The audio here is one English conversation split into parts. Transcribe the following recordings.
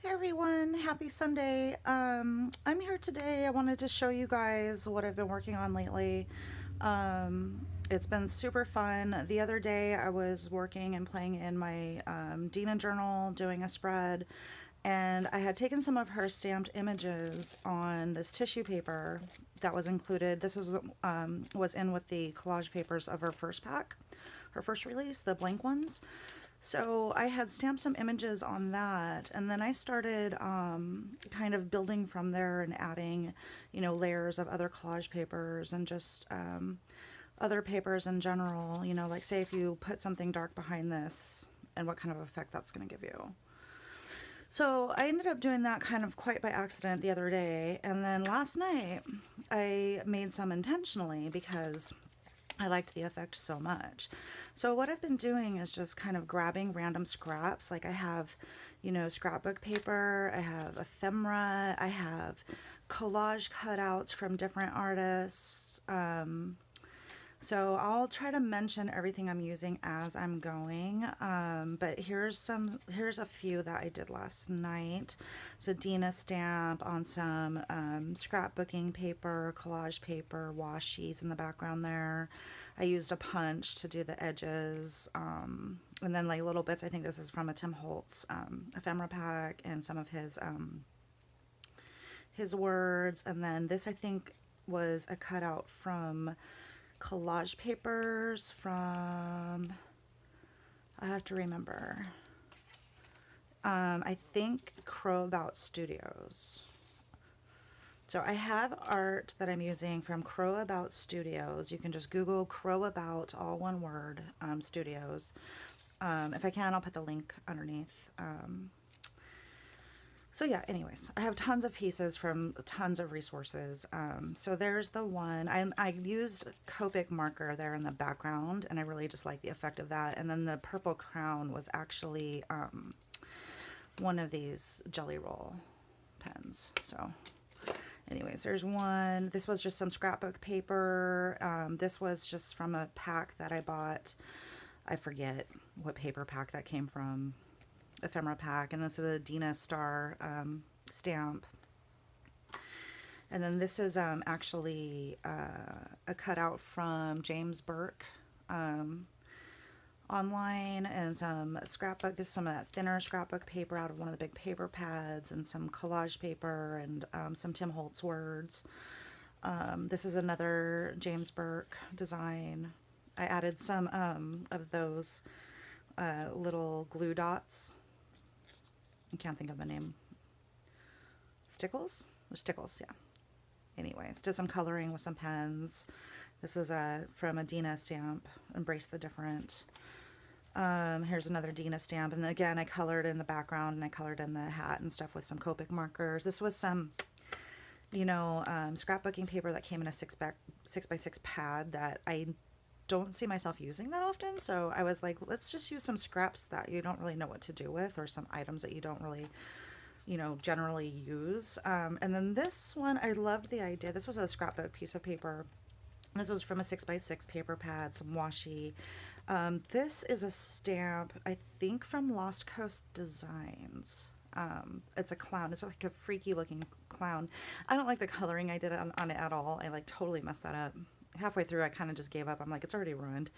Everyone, happy Sunday. I'm here today. I wanted to show you guys what I've been working on lately. It's been super fun. The other day I was working and playing in my Dina journal, doing a spread, and I had taken some of her stamped images on this tissue paper that was included. This was in with the collage papers of her first pack, her first release, the blank ones. So I had stamped some images on that, and then I started kind of building from there and adding, layers of other collage papers and just other papers in general, like say if you put something dark behind this and what kind of effect that's going to give you. So I ended up doing that kind of quite by accident the other day, and then last night I made some intentionally because I liked the effect so much. So what I've been doing is just kind of grabbing random scraps. Like I have, scrapbook paper, I have ephemera, I have collage cutouts from different artists. So I'll try to mention everything I'm using as I'm going, but here's a few that I did last night. It's a Dina stamp on some scrapbooking paper, collage paper, washies in the background there. I used a punch to do the edges, and then like little bits. I think this is from a Tim Holtz ephemera pack and some of his words, and then this I think was a cutout from collage papers from, I have to remember, I think Crow About Studios. So I have art that I'm using from Crow About Studios. You can just Google Crow About, all one word, Studios. If I can, I'll put the link underneath. So yeah, anyways, I have tons of pieces from tons of resources. So there's the one. I used Copic marker there in the background, and I really just like the effect of that. And then the purple crown was actually one of these Jelly Roll pens. So anyways, there's one. This was just some scrapbook paper. This was just from a pack that I bought. I forget what paper pack that came from. Ephemera pack, and this is a Dina Star stamp, and then this is actually a cutout from James Burke online, and some scrapbook. This is some of that thinner scrapbook paper out of one of the big paper pads, and some collage paper, and some Tim Holtz words. This is another James Burke design. I added some of those little glue dots. I can't think of the name. Stickles? Or Stickles, yeah. Anyways, did some coloring with some pens. This is from a Dina stamp, Embrace the Different. Here's another Dina stamp, and again I colored in the background and I colored in the hat and stuff with some Copic markers. This was some, scrapbooking paper that came in a 6x6 pad that I don't see myself using that often, so I was like, let's just use some scraps that you don't really know what to do with, or some items that you don't really, generally use. And then this one, I loved the idea. This was a scrapbook piece of paper. This was from a 6x6 paper pad, some washi. This is a stamp, I think from Lost Coast Designs. It's a clown. It's like a freaky looking clown. I don't like the coloring I did on it at all. I like totally messed that up. Halfway through I kind of just gave up. I'm like, it's already ruined.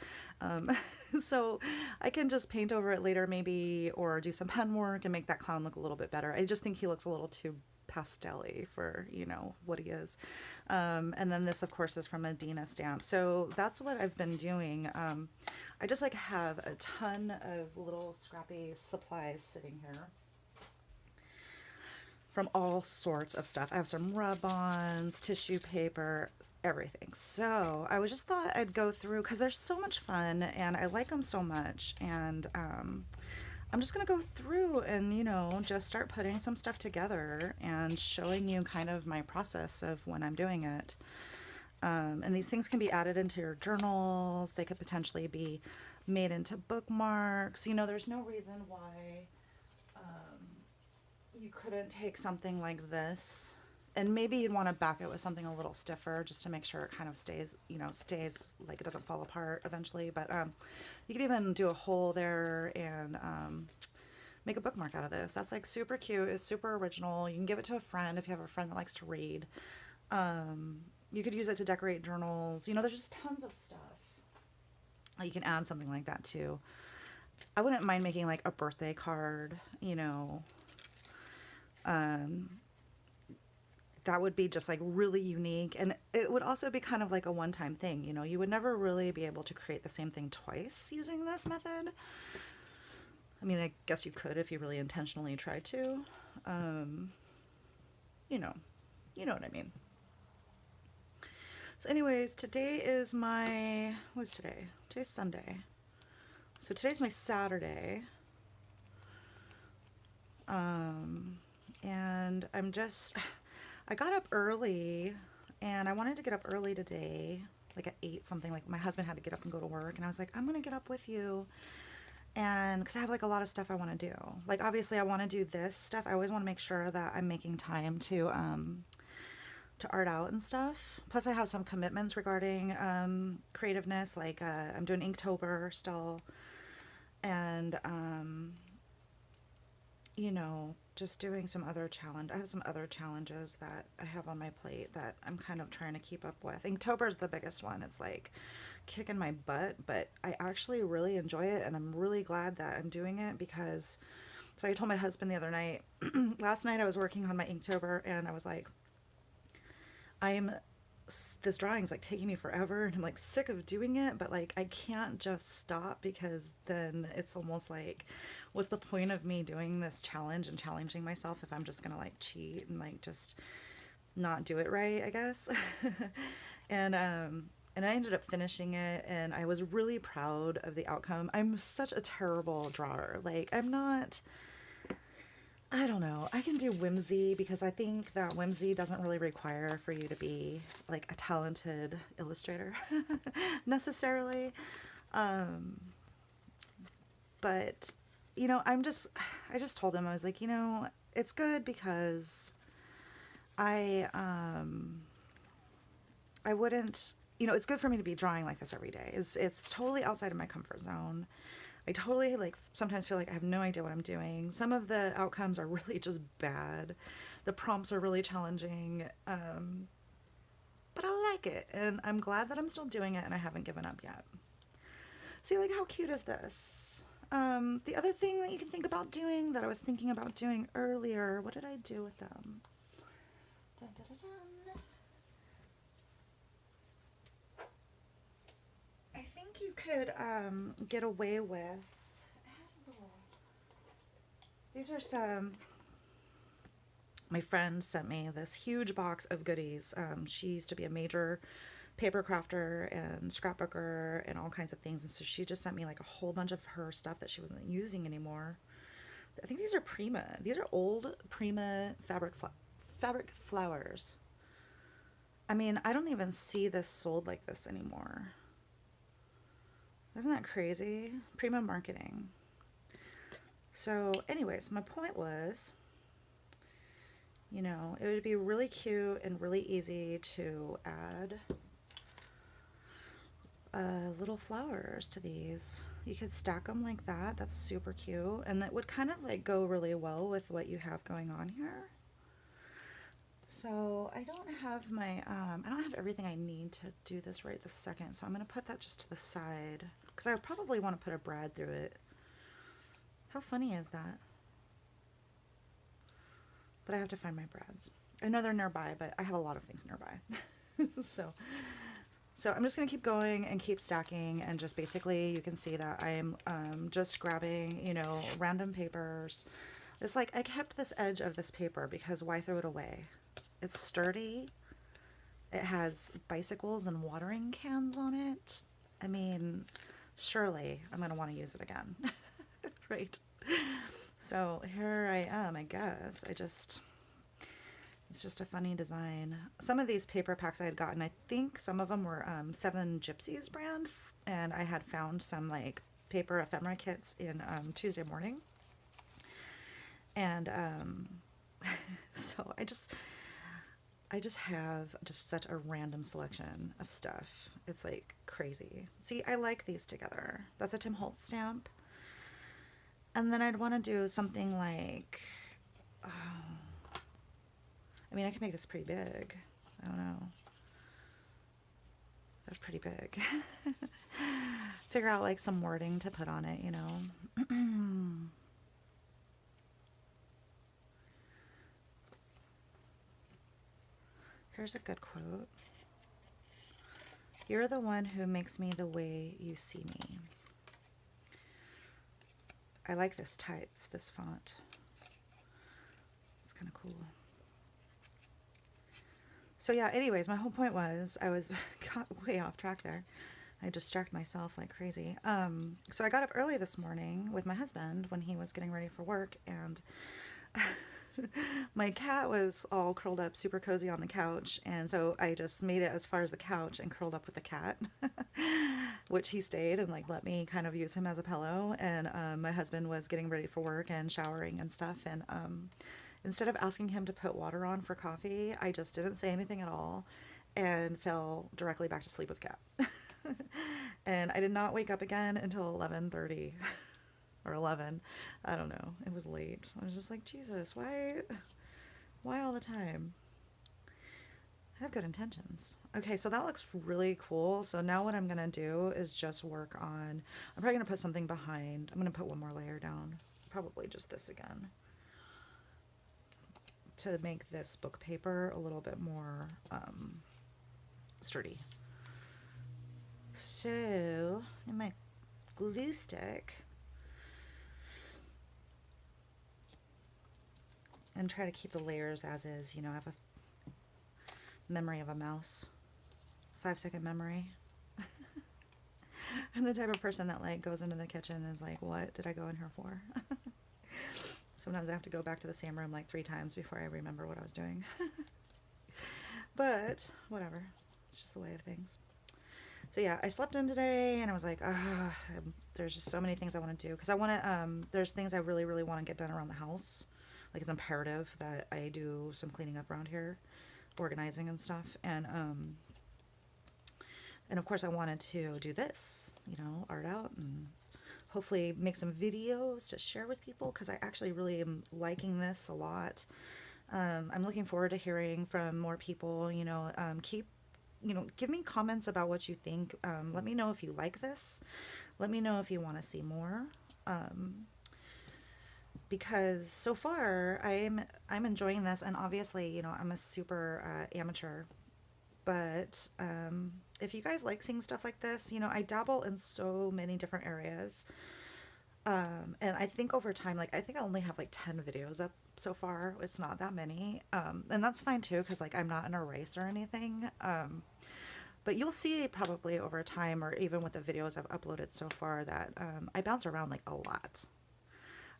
So I can just paint over it later maybe, or do some pen work and make that clown look a little bit better. I just think he looks a little too pastel-y for, what he is. And then this of course is from a Dina stamp. So that's what I've been doing. I just like have a ton of little scrappy supplies sitting here from all sorts of stuff. I have some rub-ons, tissue paper, everything. So I just thought I'd go through, because they're so much fun and I like them so much, and I'm just gonna go through and just start putting some stuff together and showing you kind of my process of when I'm doing it. And these things can be added into your journals. They could potentially be made into bookmarks. There's no reason why you couldn't take something like this, and maybe you'd want to back it with something a little stiffer just to make sure it kind of stays like it doesn't fall apart eventually. But you could even do a hole there and make a bookmark out of this. That's like super cute. It's super original. You can give it to a friend if you have a friend that likes to read. You could use it to decorate journals. You know, there's just tons of stuff. You can add something like that too. I wouldn't mind making like a birthday card, you know. That would be just like really unique, and it would also be kind of like a one-time thing, you know. You would never really be able to create the same thing twice using this method. I mean, I guess you could if you really intentionally tried to. You know, you know what I mean. So anyways, today is my, what's today? Today's Sunday. So today's my Saturday. And I got up early, and I wanted to get up early today, like at 8 something. Like my husband had to get up and go to work, and I was like, I'm gonna get up with you, and because I have like a lot of stuff I want to do. Like obviously I want to do this stuff. I always want to make sure that I'm making time to art out and stuff. Plus I have some commitments regarding creativeness, like I'm doing Inktober still, and you know, just doing some other challenge. I have some other challenges that I have on my plate that I'm kind of trying to keep up with. Inktober is the biggest one. It's like kicking my butt, but I actually really enjoy it, and I'm really glad that I'm doing it because, so I told my husband the other night, last night I was working on my Inktober, and I was like, this drawing's like taking me forever, and I'm like sick of doing it, but like I can't just stop, because then it's almost like, what's the point of me doing this challenge and challenging myself if I'm just gonna like cheat and like just not do it right, I guess. and I ended up finishing it, and I was really proud of the outcome. I'm such a terrible drawer. Like I don't know. I can do whimsy because I think that whimsy doesn't really require for you to be like a talented illustrator necessarily. But you know, I just told him, I was like, you know, it's good because I wouldn't, you know, it's good for me to be drawing like this every day. It's totally outside of my comfort zone. I totally like sometimes feel like I have no idea what I'm doing. Some of the outcomes are really just bad. The prompts are really challenging. But I like it, and I'm glad that I'm still doing it and I haven't given up yet. See, like how cute is this? The other thing that you can think about doing that I was thinking about doing earlier, what did I do with them? Dun, dun, dun, dun. I think you could get away with, these are some, my friend sent me this huge box of goodies. She used to be a major paper crafter and scrapbooker and all kinds of things, and so she just sent me like a whole bunch of her stuff that she wasn't using anymore. I think these are Prima. These are old Prima fabric flowers. I mean, I don't even see this sold like this anymore. Isn't that crazy? Prima marketing. So anyways, my point was, you know, it would be really cute and really easy to add little flowers to these. You could stack them like that. That's super cute. And that would kind of like go really well with what you have going on here. So I don't have my, I don't have everything I need to do this right this second. So I'm going to put that just to the side because I probably want to put a brad through it. How funny is that? But I have to find my brads. I know they're nearby, but I have a lot of things nearby. So I'm just going to keep going and keep stacking, and just basically you can see that I'm just grabbing, you know, random papers. It's like I kept this edge of this paper because why throw it away? It's sturdy. It has bicycles and watering cans on it. I mean, surely I'm going to want to use it again. Right? So here I am, I guess. It's just a funny design. Some of these paper packs I had gotten, I think some of them were Seven Gypsies brand, and I had found some like paper ephemera kits in Tuesday morning. And so I just have just such a random selection of stuff. It's like crazy. See, I like these together. That's a Tim Holtz stamp. And then I'd want to do something like, I mean, I can make this pretty big. I don't know. That's pretty big. Figure out like some wording to put on it, you know. Here's a good quote. You're the one who makes me the way you see me. I like this type, this font. It's kind of cool. So yeah, anyways, my whole point was I got way off track there. I distract myself like crazy. So I got up early this morning with my husband when he was getting ready for work, and my cat was all curled up super cozy on the couch, and so I just made it as far as the couch and curled up with the cat, which he stayed and like let me kind of use him as a pillow. And my husband was getting ready for work and showering and stuff, and instead of asking him to put water on for coffee, I just didn't say anything at all and fell directly back to sleep with the cat. And I did not wake up again until 11:30 or 11. I don't know. It was late. I was just like, Jesus, why all the time? I have good intentions. Okay, so that looks really cool. So now what I'm going to do is just work on, I'm probably going to put something behind. I'm going to put one more layer down. Probably just this again, to make this book paper a little bit more sturdy. So, in my glue stick, and try to keep the layers as is. You know, I have a memory of a mouse, 5-second memory. I'm the type of person that like goes into the kitchen and is like, what did I go in here for? Sometimes I have to go back to the same room like 3 times before I remember what I was doing. But whatever, it's just the way of things. So yeah, I slept in today and I was like, there's just so many things I want to do, because I want to, there's things I really, really want to get done around the house. Like, it's imperative that I do some cleaning up around here, organizing and stuff. And of course I wanted to do this, you know, art out, and hopefully make some videos to share with people, because I actually really am liking this a lot. I'm looking forward to hearing from more people. You know, give me comments about what you think. Let me know if you like this. Let me know if you want to see more. Because so far I'm enjoying this, and obviously, you know, I'm a super amateur. But if you guys like seeing stuff like this, you know, I dabble in so many different areas. And I think over time, like, I think I only have like 10 videos up so far. It's not that many. And that's fine too, because like I'm not in a race or anything. But you'll see probably over time, or even with the videos I've uploaded so far, that I bounce around like a lot.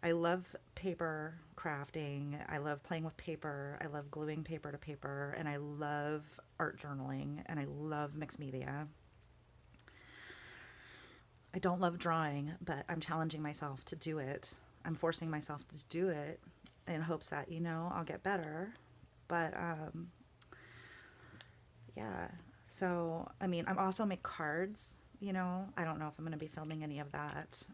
I love paper crafting. I love playing with paper. I love gluing paper to paper, and I love art journaling, and I love mixed media. I don't love drawing, but I'm challenging myself to do it. I'm forcing myself to do it in hopes that, you know, I'll get better. But yeah. So, I mean, I'm also make cards, you know. I don't know if I'm going to be filming any of that.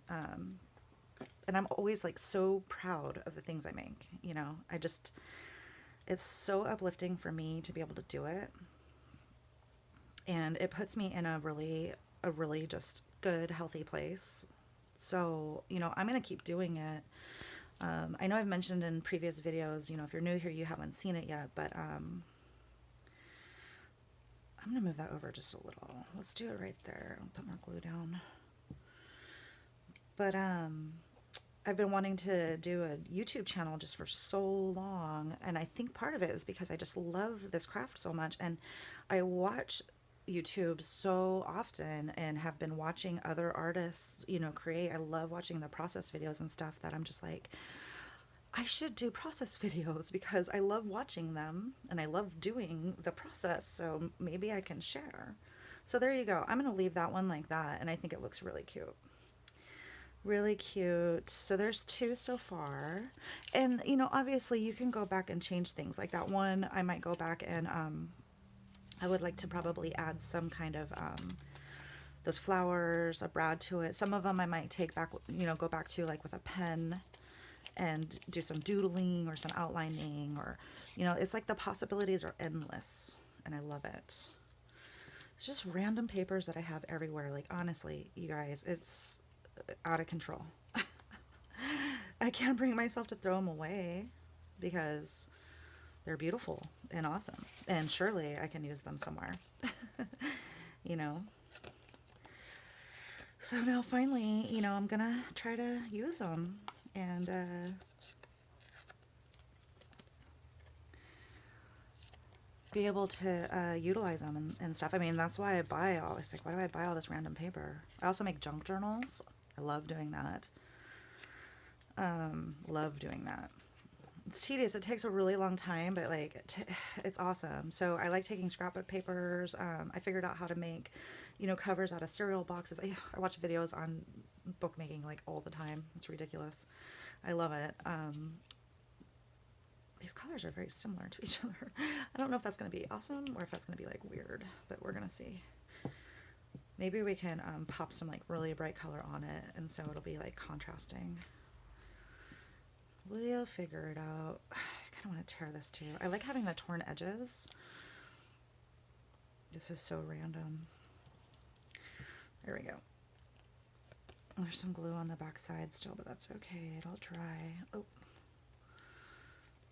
And I'm always like so proud of the things I make, you know. It's so uplifting for me to be able to do it. And it puts me in a really just good, healthy place. So, you know, I'm going to keep doing it. I know I've mentioned in previous videos, you know, if you're new here, you haven't seen it yet, but I'm going to move that over just a little. Let's do it right there. I'll put more glue down. But I've been wanting to do a YouTube channel just for so long, and I think part of it is because I just love this craft so much, and I watch YouTube so often and have been watching other artists, you know, create. I love watching the process videos and stuff, that I'm just like, I should do process videos, because I love watching them and I love doing the process, so maybe I can share. So there you go. I'm going to leave that one like that, and I think it looks really cute. Really cute. So there's 2 so far, and you know, obviously you can go back and change things. Like that one, I might go back and I would like to probably add some kind of those flowers, a brad to it. Some of them I might take back, go back to like with a pen and do some doodling or some outlining, or, it's like the possibilities are endless and I love it. It's just random papers that I have everywhere. Like, honestly, you guys, it's out of control. I can't bring myself to throw them away because they're beautiful and awesome. And surely I can use them somewhere, So now finally, I'm going to try to use them and be able to utilize them and stuff. I mean, that's why I buy all this. Like, why do I buy all this random paper? I also make junk journals. I love doing that. Love doing that. It's tedious. It takes a really long time, but like it's awesome. So I like taking scrapbook papers. I figured out how to make, covers out of cereal boxes. I watch videos on bookmaking like all the time. It's ridiculous. I love it. These colors are very similar to each other. I don't know if that's going to be awesome or if that's going to be like weird, but we're going to see. Maybe we can pop some like really bright color on it, and so it'll be like contrasting. We'll figure it out. I kind of want to tear this too. I like having the torn edges. This is so random. There we go. There's some glue on the back side still, but that's okay. It'll dry. Oh,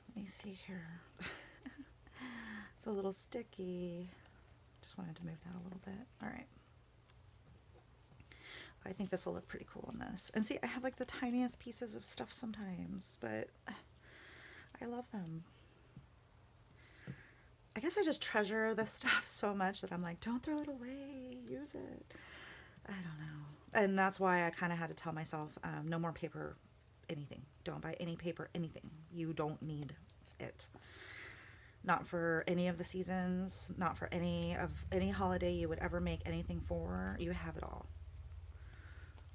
let me see here. It's a little sticky. Just wanted to move that a little bit. All right. I think this will look pretty cool in this. And see, I have like the tiniest pieces of stuff sometimes, but I love them. I guess I just treasure this stuff so much that I'm like, don't throw it away, use it. I don't know. And that's why I kind of had to tell myself, no more paper, anything. Don't buy any paper, anything. You don't need it. Not for any of the seasons, not for any holiday you would ever make anything for. You have it all.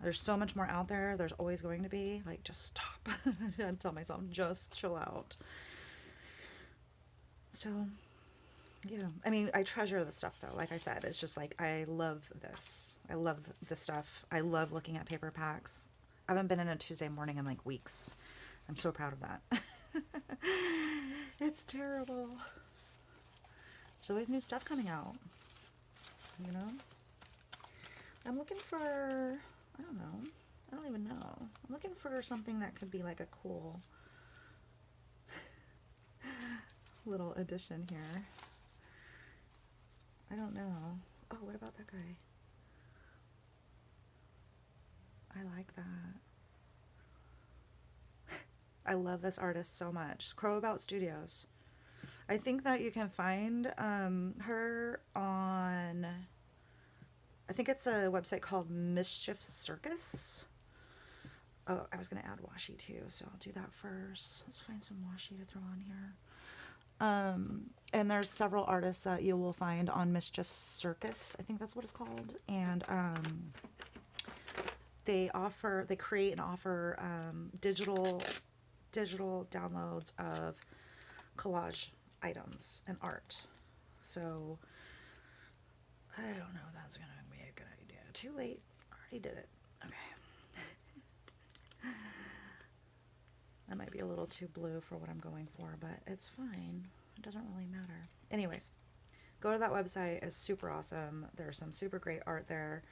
There's so much more out there. There's always going to be. Like, just stop. I tell myself, just chill out. So, yeah. I mean, I treasure the stuff, though. Like I said, it's just like, I love this. I love this stuff. I love looking at paper packs. I haven't been in a Tuesday morning in, like, weeks. I'm so proud of that. It's terrible. There's always new stuff coming out. I'm looking for... I don't know. I don't even know. I'm looking for something that could be like a cool little addition here. I don't know. Oh, what about that guy? I like that. I love this artist so much. Crowabout Studios. I think that you can find her on... I think it's a website called Mischief Circus. Oh, I was going to add washi too, so I'll do that first. Let's find some washi to throw on here. And there's several artists that you will find on Mischief Circus. I think that's what it's called. And they create and offer digital downloads of collage items and art. So I don't know if that's going to be a good idea. Too late. Already did it. Okay. That might be a little too blue for what I'm going for, but it's fine. It doesn't really matter. Anyways, go to that website. It's super awesome. There's some super great art there.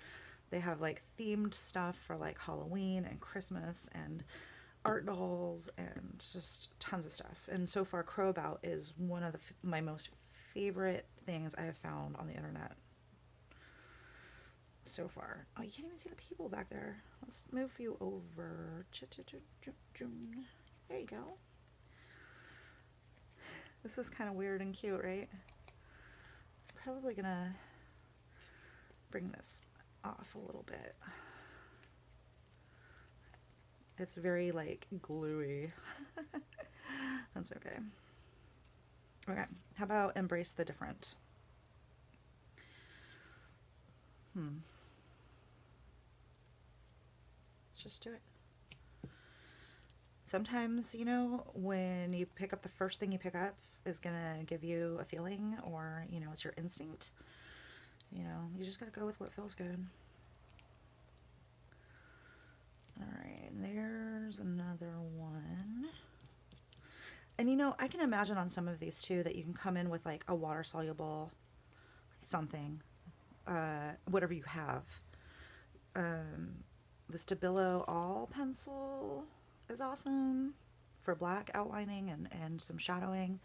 They have like themed stuff for like Halloween and Christmas and art dolls and just tons of stuff. And so far, Crowabout is one of my most favorite things I have found on the internet so far. Oh, you can't even see the people back there. Let's move you over. There you go. This is kind of weird and cute, right? Probably gonna bring this off a little bit. It's very like gluey. That's okay. Okay, how about embrace the different? Let's just do it. Sometimes, you know, when you pick up the first thing you pick up is gonna give you a feeling, or, you know, it's your instinct. You know, you just gotta go with what feels good. All right, there's another one. And you know, I can imagine on some of these too that you can come in with like a water soluble something, whatever you have. The Stabilo All pencil is awesome for black outlining and some shadowing,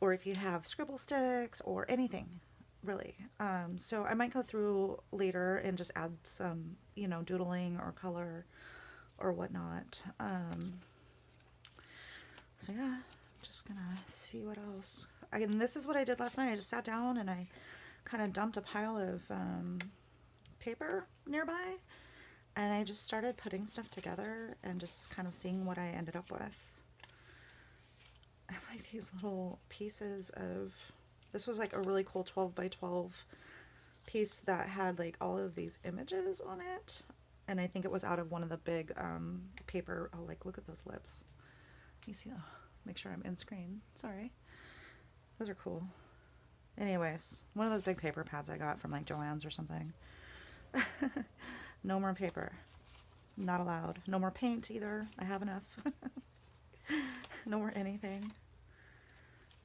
or if you have scribble sticks or anything really. So I might go through later and just add some, you know, doodling or color or whatnot. So yeah, just gonna see what else. And this is what I did last night. I just sat down and I kind of dumped a pile of paper nearby, and I just started putting stuff together and just kind of seeing what I ended up with. I have like these little pieces of, this was like a really cool 12 by 12 piece that had like all of these images on it, and I think it was out of one of the big paper. Oh, like look at those lips. You see, oh, make sure I'm in screen. Sorry. Those are cool. Anyways, one of those big paper pads I got from like Joann's or something. No more paper. Not allowed. No more paint either. I have enough. No more anything.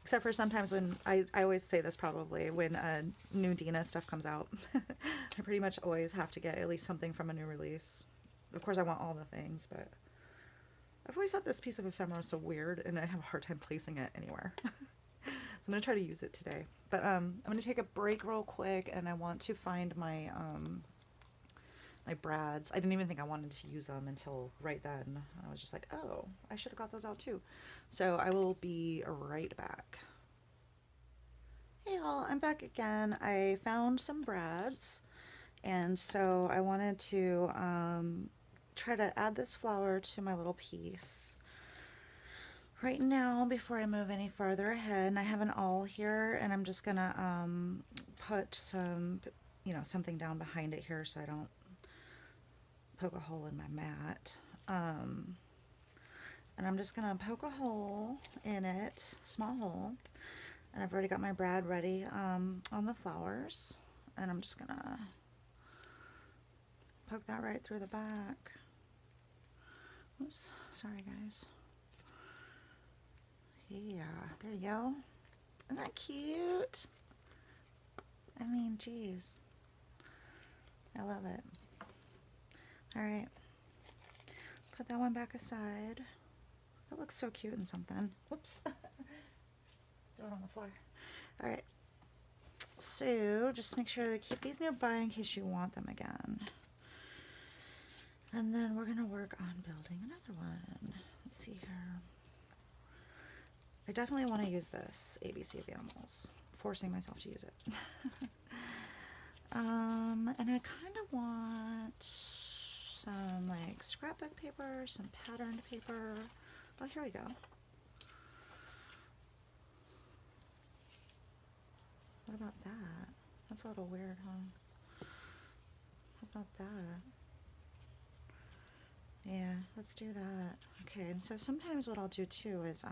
Except for sometimes when, I always say this probably, when new Dina stuff comes out. I pretty much always have to get at least something from a new release. Of course I want all the things, but I've always thought this piece of ephemera is so weird and I have a hard time placing it anywhere. So I'm going to try to use it today. But I'm going to take a break real quick, and I want to find my my brads. I didn't even think I wanted to use them until right then. I was just like, oh, I should have got those out too. So I will be right back. Hey all, I'm back again. I found some brads, and so I wanted to try to add this flower to my little piece. Right now, before I move any farther ahead, I have an awl here, and I'm just gonna put some, you know, something down behind it here so I don't poke a hole in my mat. And I'm just gonna poke a hole in it, small hole, and I've already got my brad ready on the flowers, and I'm just gonna poke that right through the back. Oops, sorry guys. Yeah, there you go. Isn't that cute? I mean, geez. I love it. Alright. Put that one back aside. That looks so cute and something. Whoops. Throw it on the floor. Alright. So, just make sure to keep these nearby in case you want them again. And then we're going to work on building another one. Let's see here. I definitely want to use this ABC of Animals, forcing myself to use it. And I kind of want some like scrapbook paper, some patterned paper. Oh, here we go. What about that? That's a little weird, huh? How about that? Yeah, let's do that. Okay, and so sometimes what I'll do too is,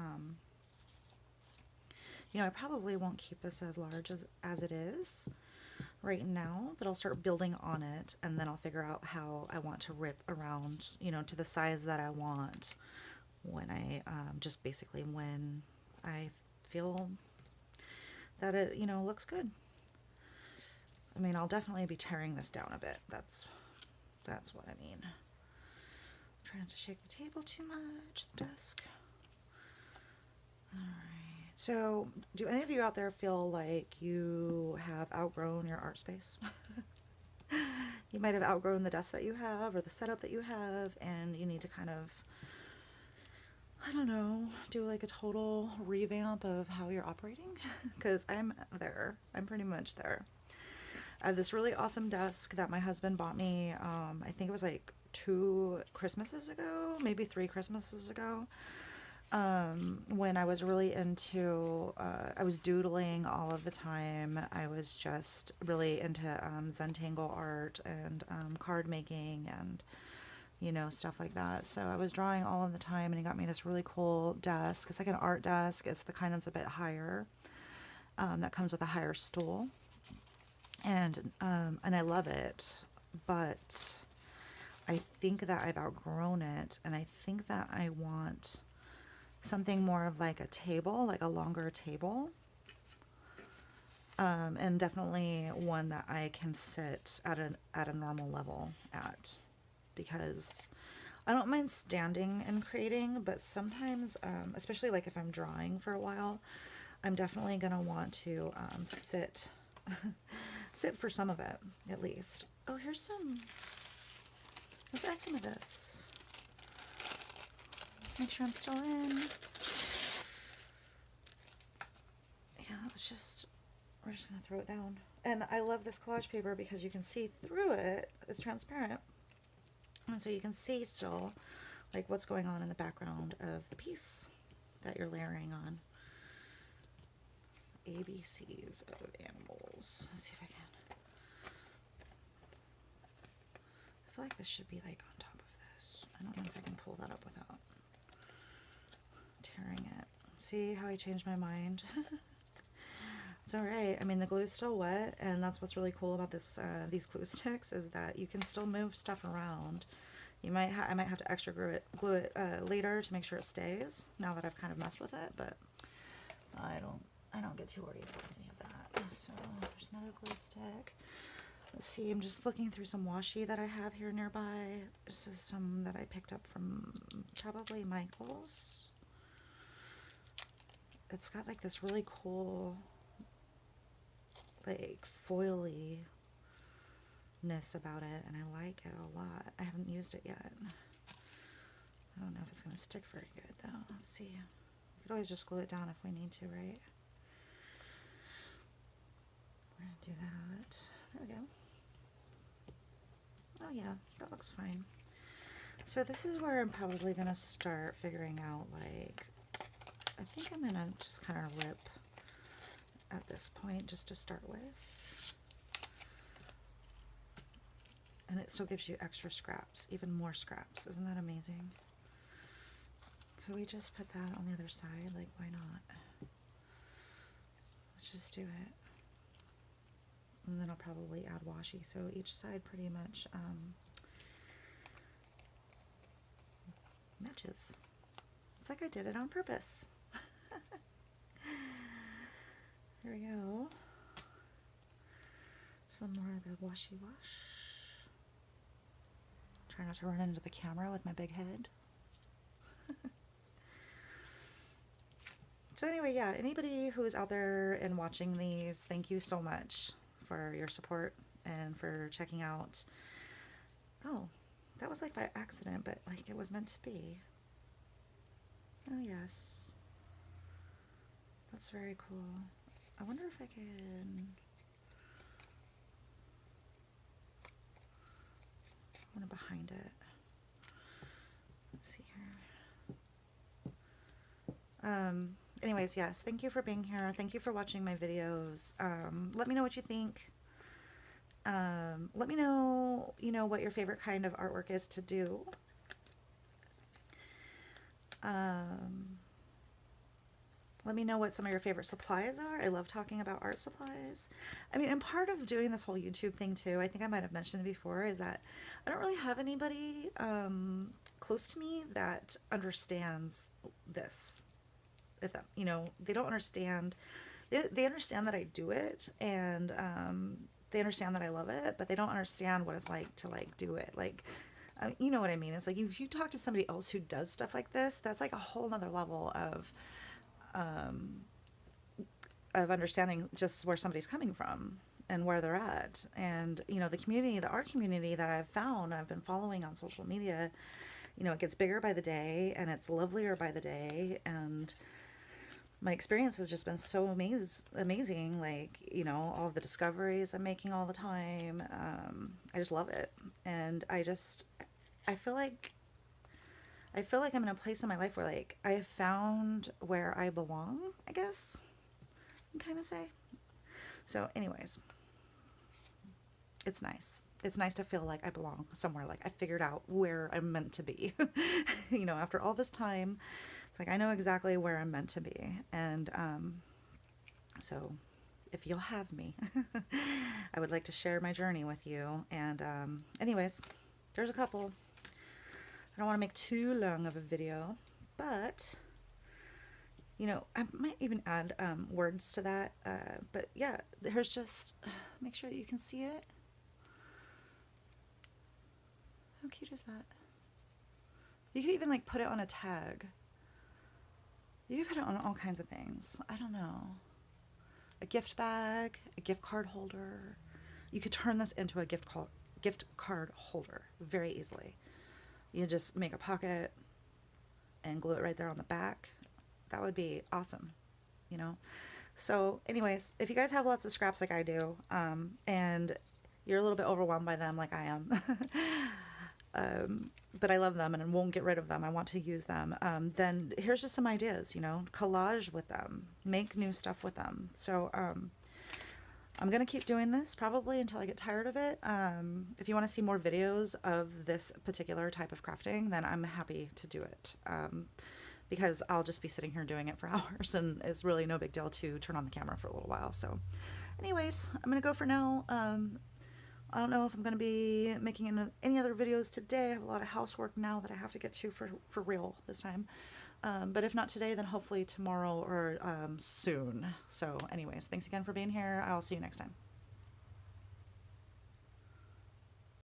you know, I probably won't keep this as large as it is right now, but I'll start building on it, and then I'll figure out how I want to rip around, you know, to the size that I want when I, just basically when I feel that it, you know, looks good. I mean, I'll definitely be tearing this down a bit. That's what I mean. Try not to shake the table too much, the desk. Alright. So, do any of you out there feel like you have outgrown your art space? You might have outgrown the desk that you have or the setup that you have, and you need to kind of, I don't know, do like a total revamp of how you're operating? Because I'm there. I'm pretty much there. I have this really awesome desk that my husband bought me, I think it was like 2 Christmases ago, maybe 3 Christmases ago. When I was really into, I was doodling all of the time. I was just really into Zentangle art and card making and, you know, stuff like that. So I was drawing all of the time, and he got me this really cool desk. It's like an art desk. It's the kind that's a bit higher, that comes with a higher stool. And I love it, but I think that I've outgrown it, and I think that I want something more of like a table, like a longer table. And definitely one that I can sit at a normal level at, because I don't mind standing and creating, but sometimes, especially like if I'm drawing for a while, I'm definitely gonna want to sit sit for some of it at least. Oh, here's some. Let's add some of this. Make sure I'm still in. Yeah, we're just gonna throw it down. And I love this collage paper because you can see through it. It's transparent. And so you can see still like what's going on in the background of the piece that you're layering on. ABCs of animals. Let's see if I can. I feel like this should be like on top of this. I don't know if I can pull that up without tearing it. See how I changed my mind? It's alright. I mean, the glue's still wet, and that's what's really cool about this these glue sticks, is that you can still move stuff around. I might have to extra glue it later to make sure it stays, now that I've kind of messed with it, but I don't get too worried about any of that. So there's another glue stick. Let's see, I'm just looking through some washi that I have here nearby. This is some that I picked up from probably Michael's. It's got like this really cool like foily-ness about it, and I like it a lot. I haven't used it yet. I don't know if it's going to stick very good though. Let's see. We could always just glue it down if we need to, right? We're going to do that. There we go. Oh yeah, that looks fine. So this is where I'm probably going to start figuring out, like, I think I'm going to just kind of rip at this point just to start with. And it still gives you extra scraps, even more scraps. Isn't that amazing? Could we just put that on the other side? Like, why not? Let's just do it. And then I'll probably add washi, so each side pretty much matches. It's like I did it on purpose. Here we go. Some more of the washi wash. Try not to run into the camera with my big head. So anyway, yeah, anybody who is out there and watching these, thank you so much for your support and for checking out. Oh, that was like by accident, but like it was meant to be. Oh yes. That's very cool. I wonder if I can... I want to behind it. Let's see here. Anyways, yes, thank you for being here. Thank you for watching my videos. Let me know what you think. Let me know, what your favorite kind of artwork is to do. Let me know what some of your favorite supplies are. I love talking about art supplies. I mean, and part of doing this whole YouTube thing too, I think I might have mentioned before, is that I don't really have anybody close to me that understands this. If that, they don't understand. They understand that I do it, and they understand that I love it, but they don't understand what it's like to like do it. Like, you know what I mean? It's like if you talk to somebody else who does stuff like this, that's like a whole nother level of understanding just where somebody's coming from and where they're at. And the community, the art community that I've found, I've been following on social media, it gets bigger by the day, and it's lovelier by the day, and my experience has just been so amazing. Like, all the discoveries I'm making all the time. I just love it. And I feel like I'm in a place in my life where, like, I have found where I belong, I guess, you can kind of say. So anyways, it's nice. It's nice to feel like I belong somewhere, like I figured out where I'm meant to be. After all this time, it's like I know exactly where I'm meant to be. And so if you'll have me, I would like to share my journey with you. And anyways, there's a couple. I don't want to make too long of a video, but you know, I might even add words to that. But yeah, there's just, make sure that you can see it. How cute is that? You could even like put it on a tag. You could put it on all kinds of things. I don't know. A gift bag, a gift card holder. You could turn this into a gift card holder very easily. You just make a pocket and glue it right there on the back. That would be awesome, you know? So anyways, if you guys have lots of scraps like I do, and you're a little bit overwhelmed by them like I am, but I love them and won't get rid of them, I want to use them, then here's just some ideas, you know? Collage with them. Make new stuff with them. So I'm going to keep doing this probably until I get tired of it. If you want to see more videos of this particular type of crafting, then I'm happy to do it. Because I'll just be sitting here doing it for hours, and it's really no big deal to turn on the camera for a little while. So anyways, I'm going to go for now. I don't know if I'm going to be making any other videos today. I have a lot of housework now that I have to get to for real this time. But if not today, then hopefully tomorrow or soon. So anyways, thanks again for being here. I'll see you next time.